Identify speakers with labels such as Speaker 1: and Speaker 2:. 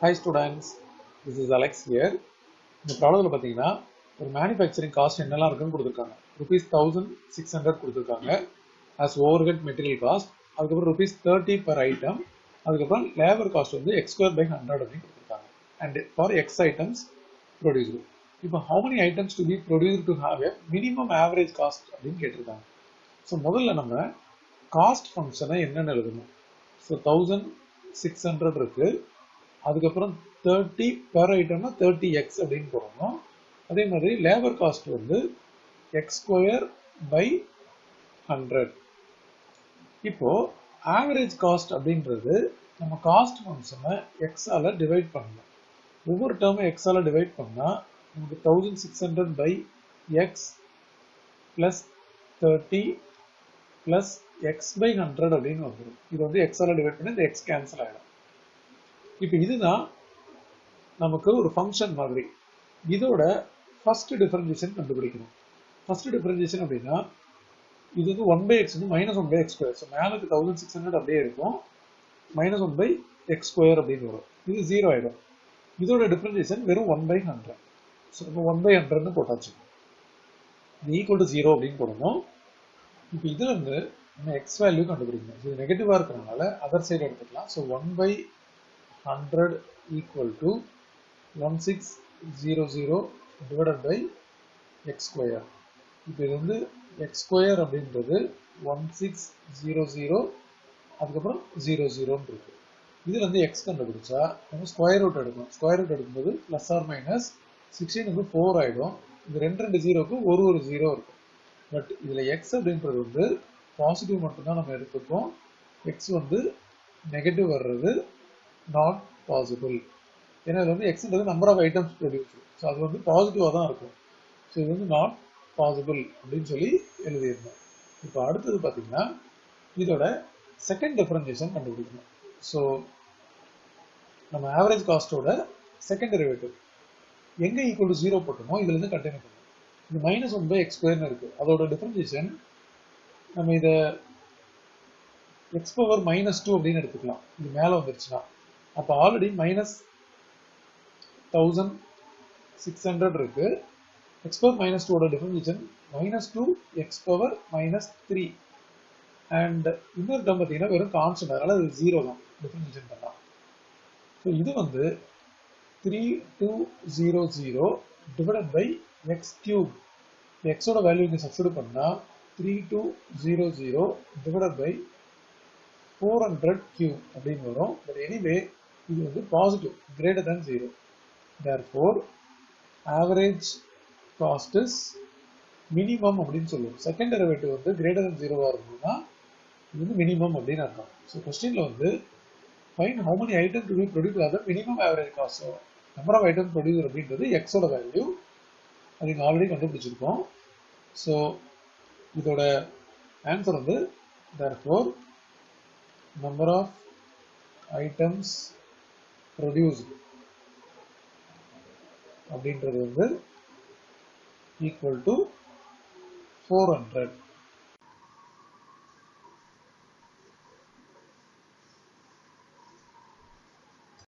Speaker 1: Hi students, this is Alex here. இந்த ப்ராப்ளத்தில் பார்த்தீங்கன்னா ஒரு மேனுஃபேக்சரிங் காஸ்ட் என்னெல்லாம் இருக்குன்னு கொடுத்துருக்காங்க. ₹1600 கொடுத்துருக்காங்க as overhead material cost. அதுக்கப்புறம் ₹30 per item. அதுக்கப்புறம் லேபர் காஸ்ட் வந்து x square by 100 அப்படின்னு கொடுத்துருக்காங்க. And for x items produced. இப்போ how many items to be produced to have a minimum average cost அப்படின்னு கேட்டிருக்காங்க. ஸோ முதல்ல நம்ம காஸ்ட் ஃபங்க்ஷனை என்னென்னு எழுதணும். ஸோ 1600 இருக்கு. அதுக்கப்புறம் 30 பெர் ஐட்டம்னா 30x அப்படின்னு போடணும். அதே மாதிரி லேபர் காஸ்ட் வந்து எக்ஸ் ஸ்கொயர் பை 100. இப்போ ஆவரேஜ் காஸ்ட் அப்படின்றது நம்ம காஸ்ட் ஃபங்க்ஷனை எக்ஸால டிவைட் பண்ணணும். ஒவ்வொரு டேர்மும் எக்ஸால டிவைட் பண்ணா நமக்கு 1600 by x plus 30 plus x by 100 அப்படின்னு வந்துடும். இது வந்து எக்ஸால டிவைட் பண்ணி இந்த எக்ஸ் கேன்சல் ஆகிடும். இப்போ இதுதான் நமக்கு ஒரு ஃபங்க்ஷன் மாதிரி. இதோட ஃபர்ஸ்ட் டிஃபரன்ஷியேஷன் கண்டுபிடிக்கணும். ஃபர்ஸ்ட் டிஃபரன்ஷியேஷன் அப்படின்னா இது வந்து 1/x வந்து -1/x². ஸோ மேலுக்கு 1600 அப்படியே இருக்கும், -1/x² அப்படின்னு வரும். இது 0 ஆகிடும். இதோட டிஃபரன்ஷியேஷன் வெறும் 1/100. ஸோ இப்போ 1/100ன்னு போட்டாச்சு. இது ஈக்குவல் டு 0 அப்படின்னு போடணும். இப்போ இதுல இருந்து நம்ம எக்ஸ் வேல்யூ கண்டுபிடிக்கணும். இது நெகட்டிவா இருக்கிறதுனால அதர் சைடு எடுத்துக்கலாம். So 1/100 equal to 1600 divided by x square. இப்போ இது வந்து x square அப்படின்றது 1600 அதுக்கப்புறம் 00 இருக்கு. இதுல இருந்து x கண்டுபிடிச்சா நம்ம ஸ்கொயர் ரூட் எடுக்கணும். ஸ்கொயர் ரூட் எடுக்கும்போது பிளஸ் ஆர் மைனஸ் 16 வந்து 4 ஆயிடும். இது ரெண்டு ஜீரோக்கு ஒரு 0 இருக்கும். பட் இதுல x அப்படின்றது வந்து பாசிட்டிவ் மட்டும்தான் நம்ம எடுத்துப்போம். x வந்து நெகட்டிவ் வர்றது நாட் பாசிபிள். ஏன்னா இது வந்து எக்ஸ்ன்றது number of items produce. So அது வந்து பாசிட்டிவாக தான் இருக்கும். ஸோ இது வந்து நாட் பாசிபிள் அப்படின்னு சொல்லி எழுதியிருந்தோம். இப்போ அடுத்தது பார்த்தீங்கன்னா இதோட செகண்ட் டிஃபரன்ஷியேஷன் கண்டுபிடிக்கணும். ஸோ நம்ம ஆவரேஜ் காஸ்டோட செகண்ட் டெரிவேட்டிவ் எங்கே ஈக்குவல் டு 0 போட்டோமோ இதுலேருந்து கண்டினியூ பண்ணணும். இது -1/x² இருக்கு. அதோட டிஃபரன்ஷியேஷன் நம்ம இதை x⁻² அப்படின்னு எடுத்துக்கலாம். இது மேலே வந்துருச்சுன்னா அப்போ ஆல்ரெடி -1600 இருக்கு. x⁻² ஓட டிஃபரன்ஷியேஷன் -2x⁻³ அண்ட் இன்னொரு டேர்ம் பார்த்தீங்கன்னா வெறும் கான்ஸ்டன்ட், அதனால அது 0 தான் டிஃபரன்ஷியேஷன் பண்ணலாம். ஸோ இது வந்து 3200 டிவைடட் பை x³ எக்ஸோட வேல்யூ இங்கே சப்ஸ்டிட்யூட் பண்ணால் 3200 டிவைடட் பை 400³ அப்படின்னு வரும். பட் எனிவே இது வந்து positive greater than 0. therefore average cost is minimum அப்படின்னு சொல்லுவோம். செகண்ட் டெரிவேட்டிவ் வந்து greater than 0 இருந்ததுன்னா இது வந்து மினிமம் அப்படின்னு அர்த்தம். ஸோ கொஸ்டின்ல வந்து find how many items to be produced as a minimum average cost. Number of item producer அப்படின்றது எக்ஸோட வேல்யூ, அது இங்கே ஆல்ரெடி கண்டுபிடிச்சிருக்கோம். ஸோ இதோட ஆன்சர் வந்து therefore number of items produced அப்படின்றது வந்து equal to 400.